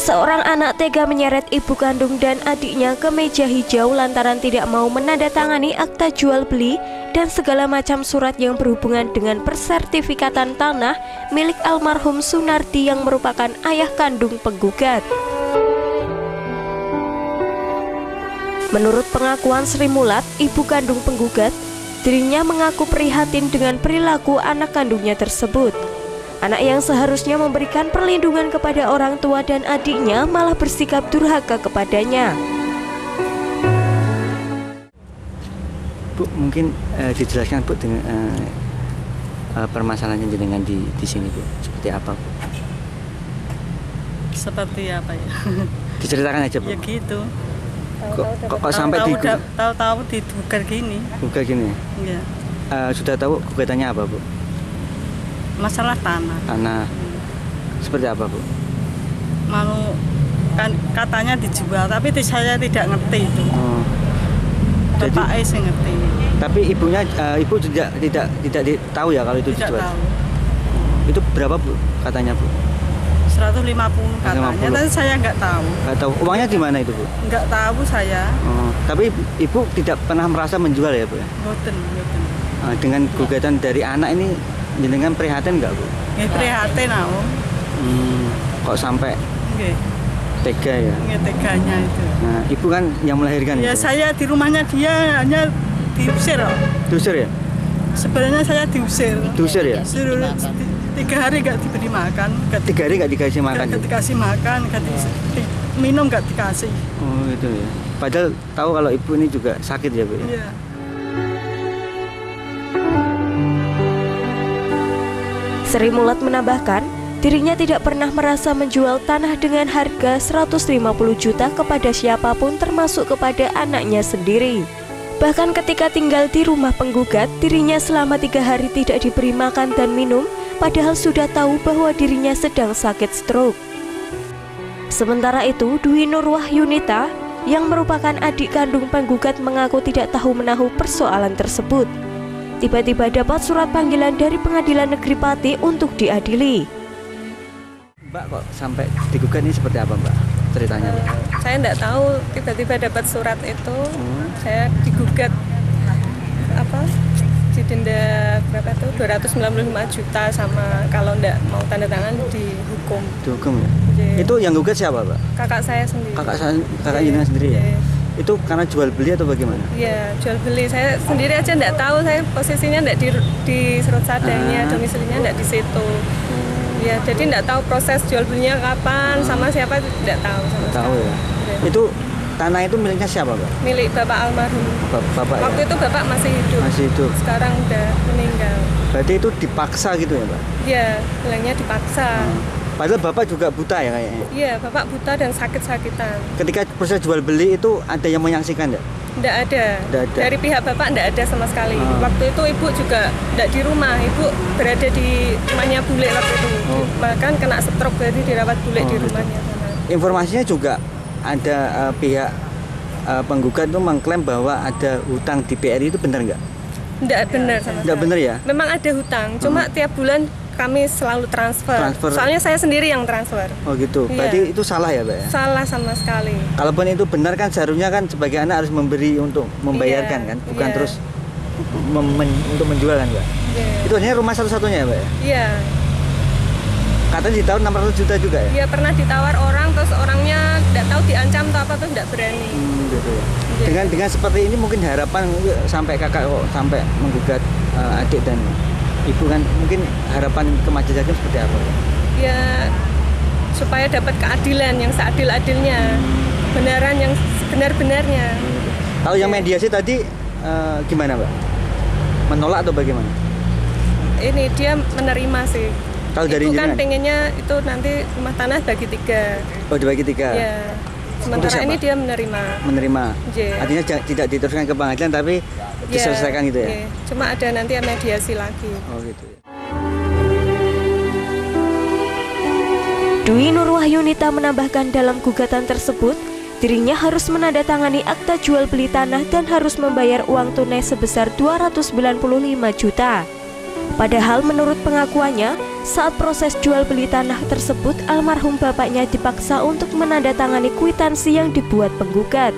Seorang anak tega menyeret ibu kandung dan adiknya ke meja hijau lantaran tidak mau menandatangani akta jual beli dan segala macam surat yang berhubungan dengan persertifikatan tanah milik almarhum Sunardi yang merupakan ayah kandung penggugat. Menurut pengakuan Sri Mulat, ibu kandung penggugat, dirinya mengaku prihatin dengan perilaku anak kandungnya tersebut. Anak yang seharusnya memberikan perlindungan kepada orang tua dan adiknya malah bersikap durhaka kepadanya. Bu, mungkin dijelaskan Bu dengan permasalahannya dengan di sini Bu, seperti apa Bu? Seperti apa ya? Diceritakan aja Bu. Ya gitu. Kok sampai tahu-tahu digugat gini? Gugat gini? Iya. Sudah tahu gugatannya apa Bu? Masalah tanah. Tanah. Seperti apa Bu? Mau kan katanya dijual, tapi saya tidak ngerti itu. Oh. Jadi, Bapak sih ngerti. tapi ibunya ibu tidak tahu ya kalau itu Tidak dijual. tahu. Itu berapa Bu katanya Bu? 150 katanya, 150. tapi saya nggak tahu. Nggak tahu. Uangnya di mana itu Bu? Nggak tahu saya. Oh. Tapi ibu tidak pernah merasa menjual ya Bu? Boten. Dengan gugatan dari anak ini jenengan prihatin nggak Bu? Nggih prihatin aku. Kok sampai Nggih. tega ya? Nggih teganya itu. Nah, ibu kan yang melahirkan Ya itu. saya di rumahnya dia hanya diusir kok. Diusir ya? Sebenarnya saya diusir. Diusir ya? Suruh 3 hari nggak diberi makan. 3 hari nggak dikasih makan? Nggak dikasih makan, minum nggak dikasih. Oh itu ya. Padahal tahu kalau ibu ini juga sakit ya Bu? Iya. Sri Mulat menambahkan, dirinya tidak pernah merasa menjual tanah dengan harga 150 juta kepada siapapun termasuk kepada anaknya sendiri. Bahkan ketika tinggal di rumah penggugat, dirinya selama 3 hari tidak diberi makan dan minum, padahal sudah tahu bahwa dirinya sedang sakit stroke. Sementara itu, Dwi Nur Wahyunita, yang merupakan adik kandung penggugat mengaku tidak tahu menahu persoalan tersebut. Tiba-tiba dapat surat panggilan dari Pengadilan Negeri Pati untuk diadili. Mbak kok sampai digugat ini seperti apa Mbak? Ceritanya Mbak? Saya enggak tahu, tiba-tiba dapat surat itu. Saya digugat di denda berapa tuh 295 juta sama kalau enggak mau tanda tangan dihukum. Dihukum ya? Yeah. Itu yang gugat siapa Mbak? Kakak saya sendiri. Kakak jenengan sendiri ya? Yeah. Itu karena jual beli atau bagaimana? Iya, jual beli. Saya sendiri aja enggak tahu, saya posisinya enggak di Serut Sadanya, domisilinya enggak di situ. Ya, jadi enggak tahu proses jual belinya kapan, sama siapa enggak tahu sama Tahu ya? Ya. Itu tanah itu miliknya siapa Mbak? Milik Bapak almarhum. Bapak Waktu ya? itu Bapak masih hidup. Masih hidup. Sekarang udah meninggal. Berarti itu dipaksa gitu ya Mbak? Iya, bilangnya dipaksa. Padahal Bapak juga buta ya kayaknya? Iya, Bapak buta dan sakit-sakitan. Ketika proses jual beli itu ada yang menyaksikan nggak? Nggak ada. Nggak ada. Dari pihak Bapak nggak ada sama sekali. Waktu itu Ibu juga nggak di rumah. Ibu berada di rumahnya bule waktu itu. Bahkan kena stroke, jadi dirawat bule di rumahnya. Informasinya juga ada pihak penggugat itu mengklaim bahwa ada hutang di BRI, itu benar nggak? Nggak benar sama sekali. Nggak benar ya? Memang ada hutang, cuma tiap bulan kami selalu transfer. Soalnya saya sendiri yang transfer. Oh gitu. Iya. Berarti itu salah ya, Mbak ya? Salah sama sekali. Kalaupun itu benar kan seharusnya kan sebagai anak harus memberi untuk membayarkan kan, bukan terus untuk menjual kan, Mbak? Iya. Itu hanya rumah satu-satunya ya, Mbak ya? Iya. Katanya ditawar 600 juta juga ya? Iya, pernah ditawar orang, terus orangnya nggak tahu diancam atau apa, terus nggak berani. Gitu ya. Iya. Dengan seperti ini mungkin harapan sampai kakak kok sampai menggugat adik dan ibu kan, mungkin harapan ke majelis hakim seperti apa? Ya, supaya dapat keadilan yang seadil-adilnya, kebenaran yang sebenar-benarnya. Kalau yang mediasi tadi gimana, Mbak? Menolak atau bagaimana? Ini dia menerima sih. Kalau dari Ibu kan jenengan? pengennya itu nanti rumah tanah bagi 3. Oh, dibagi 3. Ya. Sementara ini dia menerima. Menerima. Yeah. Artinya tidak diteruskan ke pengadilan tapi diselesaikan gitu ya? Yeah. Cuma ada nanti mediasi lagi. Oh gitu ya. Dwi Nur Wahyunita menambahkan dalam gugatan tersebut, dirinya harus menandatangani akta jual beli tanah dan harus membayar uang tunai sebesar 295 juta. Padahal menurut pengakuannya, saat proses jual beli tanah tersebut, almarhum bapaknya dipaksa untuk menandatangani kwitansi yang dibuat penggugat.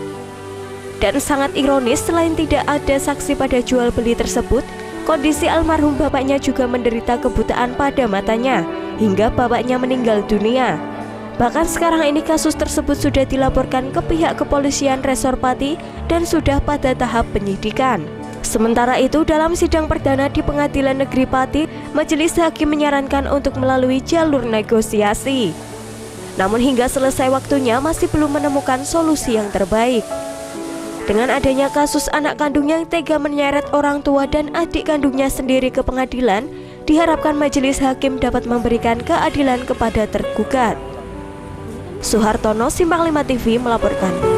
Dan sangat ironis, selain tidak ada saksi pada jual beli tersebut, kondisi almarhum bapaknya juga menderita kebutaan pada matanya, hingga bapaknya meninggal dunia. Bahkan sekarang ini kasus tersebut sudah dilaporkan ke pihak kepolisian Resor Pati dan sudah pada tahap penyidikan. Sementara itu, dalam sidang perdana di Pengadilan Negeri Pati, majelis hakim menyarankan untuk melalui jalur negosiasi. Namun hingga selesai waktunya masih belum menemukan solusi yang terbaik. Dengan adanya kasus anak kandung yang tega menyeret orang tua dan adik kandungnya sendiri ke pengadilan, diharapkan majelis hakim dapat memberikan keadilan kepada tergugat. Suhartono, Simpang 5 TV melaporkan.